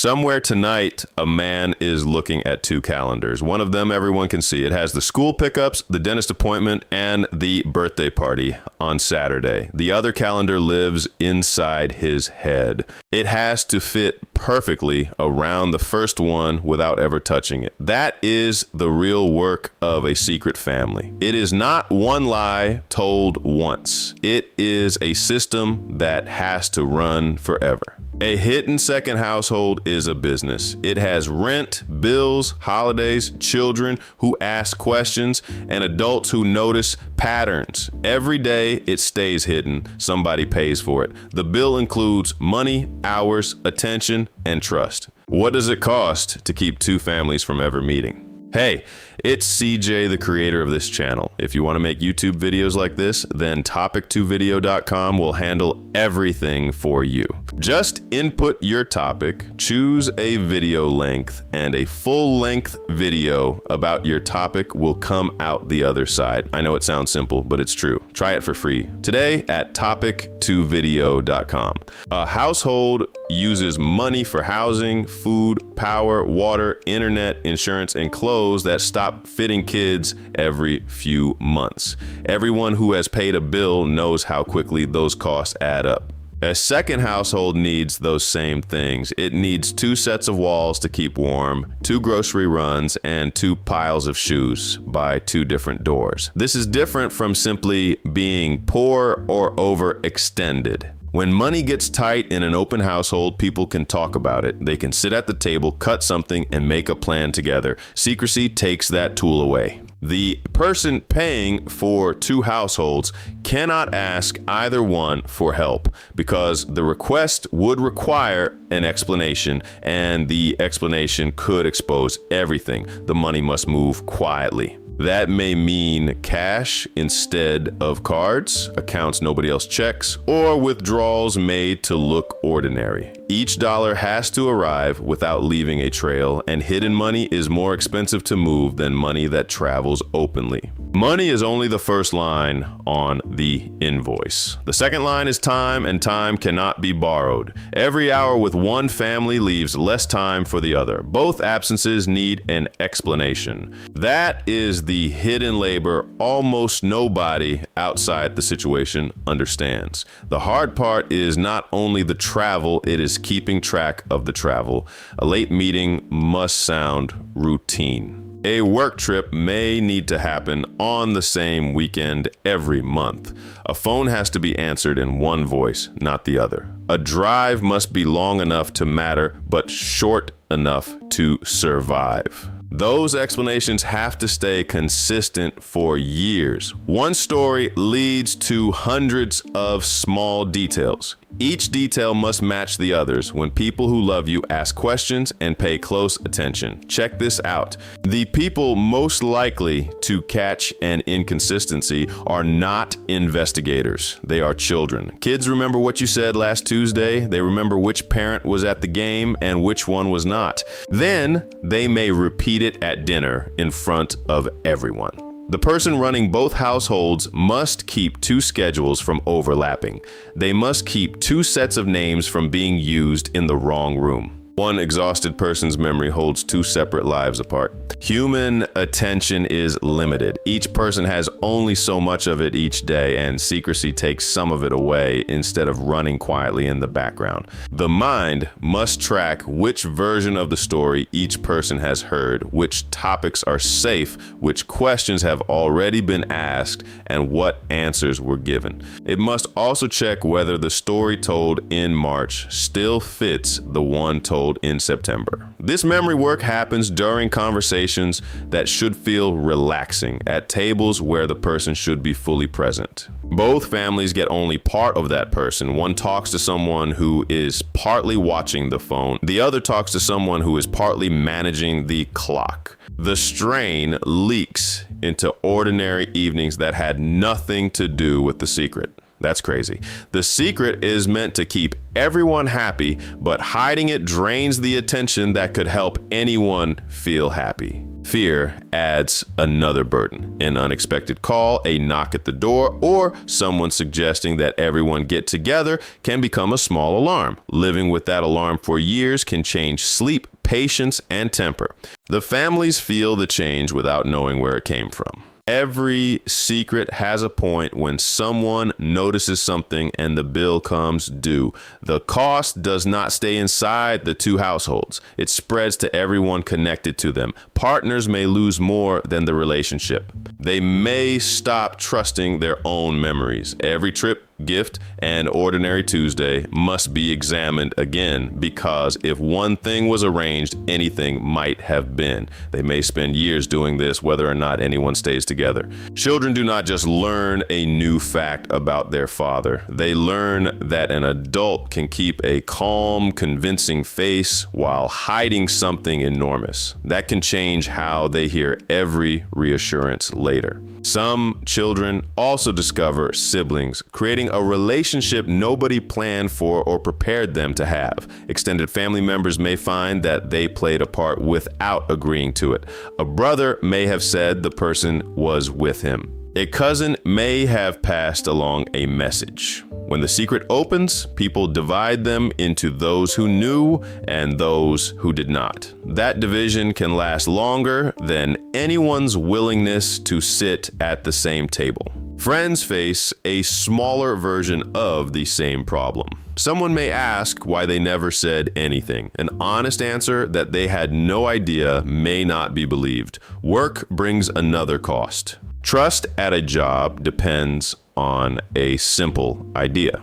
Somewhere tonight, a man is looking at two calendars. One of them everyone can see. It has the school pickups, the dentist appointment, and the birthday party on Saturday. The other calendar lives inside his head. It has to fit perfectly around the first one without ever touching it. That is the real work of a secret family. It is not one lie told once. It is a system that has to run forever. A hidden second household is a business. It has rent, bills, holidays, children who ask questions, and adults who notice patterns. Every day it stays hidden. Somebody pays for it. The bill includes money, hours, attention, and trust. What does it cost to keep two families from ever meeting? Hey, it's CJ, the creator of this channel. If you want to make YouTube videos like this, then topic2video.com will handle everything for you. Just input your topic, choose a video length, and a full-length video about your topic will come out the other side. I know it sounds simple, but it's true. Try it for free today at topic2video.com. A household uses money for housing, food, power, water, internet, insurance, and clothes that stop fitting kids every few months. Everyone who has paid a bill knows how quickly those costs add up. A second household needs those same things. It needs 2 sets of walls to keep warm, 2 grocery runs, and 2 piles of shoes by 2 different doors. This is different from simply being poor or overextended. When money gets tight in an open household, people can talk about it. They can sit at the table, cut something, and make a plan together. Secrecy takes that tool away. The person paying for 2 households cannot ask either one for help because the request would require an explanation, and the explanation could expose everything. The money must move quietly. That may mean cash instead of cards, accounts nobody else checks, or withdrawals made to look ordinary. Each dollar has to arrive without leaving a trail, and hidden money is more expensive to move than money that travels openly. Money is only the first line on the invoice. The second line is time, and time cannot be borrowed. Every hour with one family leaves less time for the other. Both absences need an explanation. That is the hidden labor almost nobody outside the situation understands. The hard part is not only the travel, it is keeping track of the travel. A late meeting must sound routine. A work trip may need to happen on the same weekend every month. A phone has to be answered in one voice, not the other. A drive must be long enough to matter, but short enough to survive. Those explanations have to stay consistent for years. One story leads to hundreds of small details. Each detail must match the others when people who love you ask questions and pay close attention. Check this out. The people most likely to catch an inconsistency are not investigators. They are children. Kids remember what you said last Tuesday. They remember which parent was at the game and which one was not. Then they may repeat it at dinner in front of everyone. The person running both households must keep 2 schedules from overlapping. They must keep 2 sets of names from being used in the wrong room. One exhausted person's memory holds 2 separate lives apart. Human attention is limited. Each person has only so much of it each day, and secrecy takes some of it away instead of running quietly in the background. The mind must track which version of the story each person has heard, which topics are safe, which questions have already been asked, and what answers were given. It must also check whether the story told in March still fits the one told in September. This memory work happens during conversations that should feel relaxing, at tables where the person should be fully present. Both families get only part of that person. One talks to someone who is partly watching the phone. The other talks to someone who is partly managing the clock. The strain leaks into ordinary evenings that had nothing to do with the secret. That's crazy. The secret is meant to keep everyone happy, but hiding it drains the attention that could help anyone feel happy. Fear adds another burden. An unexpected call, a knock at the door, or someone suggesting that everyone get together can become a small alarm. Living with that alarm for years can change sleep, patience, and temper. The families feel the change without knowing where it came from. Every secret has a point when someone notices something and the bill comes due. The cost does not stay inside the two households. It spreads to everyone connected to them. Partners may lose more than the relationship. They may stop trusting their own memories. Every trip, gift, and ordinary Tuesday must be examined again, because if one thing was arranged, anything might have been. They may spend years doing this, whether or not anyone stays together. Children do not just learn a new fact about their father. They learn that an adult can keep a calm, convincing face while hiding something enormous. That can change how they hear every reassurance later. Some children also discover siblings, creating a relationship nobody planned for or prepared them to have. Extended family members may find that they played a part without agreeing to it. A brother may have said the person was with him. A cousin may have passed along a message. When the secret opens, people divide them into those who knew and those who did not. That division can last longer than anyone's willingness to sit at the same table. Friends face a smaller version of the same problem. Someone may ask why they never said anything. An honest answer that they had no idea may not be believed. Work brings another cost. Trust at a job depends on a simple idea.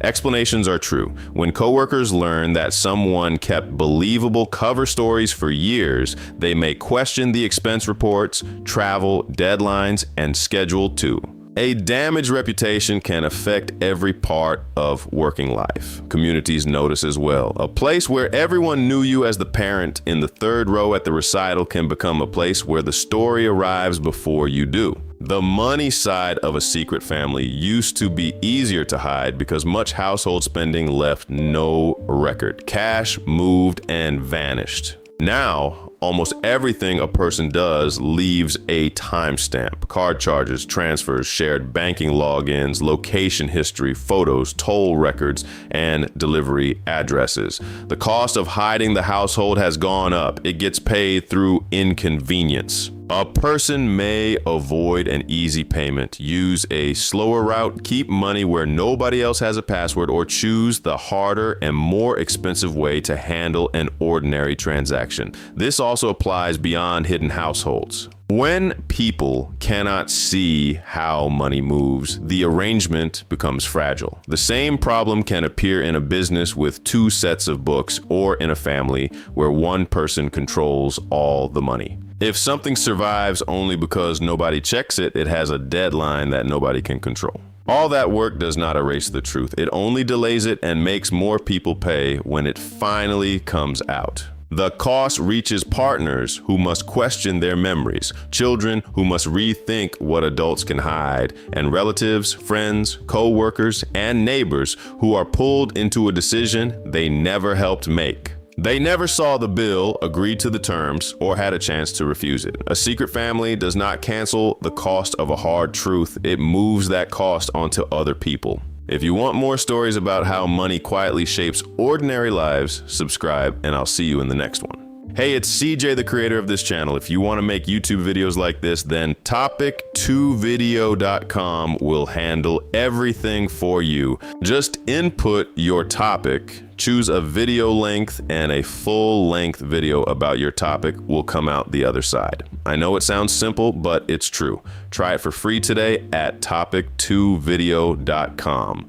Explanations are true. When coworkers learn that someone kept believable cover stories for years, they may question the expense reports, travel, deadlines, and schedule too. A damaged reputation can affect every part of working life. Communities notice as well. A place where everyone knew you as the parent in the third row at the recital can become a place where the story arrives before you do. The money side of a secret family used to be easier to hide because much household spending left no record. Cash moved and vanished. Now, almost everything a person does leaves a timestamp. Card charges, transfers, shared banking logins, location history, photos, toll records, and delivery addresses. The cost of hiding the household has gone up. It gets paid through inconvenience. A person may avoid an easy payment, use a slower route, keep money where nobody else has a password, or choose the harder and more expensive way to handle an ordinary transaction. This also applies beyond hidden households. When people cannot see how money moves, the arrangement becomes fragile. The same problem can appear in a business with two sets of books, or in a family where one person controls all the money. If something survives only because nobody checks it, it has a deadline that nobody can control. All that work does not erase the truth. It only delays it and makes more people pay when it finally comes out. The cost reaches partners who must question their memories, children who must rethink what adults can hide, and relatives, friends, co-workers, and neighbors who are pulled into a decision they never helped make. They never saw the bill, agreed to the terms, or had a chance to refuse it. A secret family does not cancel the cost of a hard truth. It moves that cost onto other people. If you want more stories about how money quietly shapes ordinary lives, subscribe, and I'll see you in the next one. Hey, it's CJ, the creator of this channel. If you want to make YouTube videos like this, then topic2video.com will handle everything for you. Just input your topic, choose a video length, and a full-length video about your topic will come out the other side. I know it sounds simple, but it's true. Try it for free today at topic2video.com.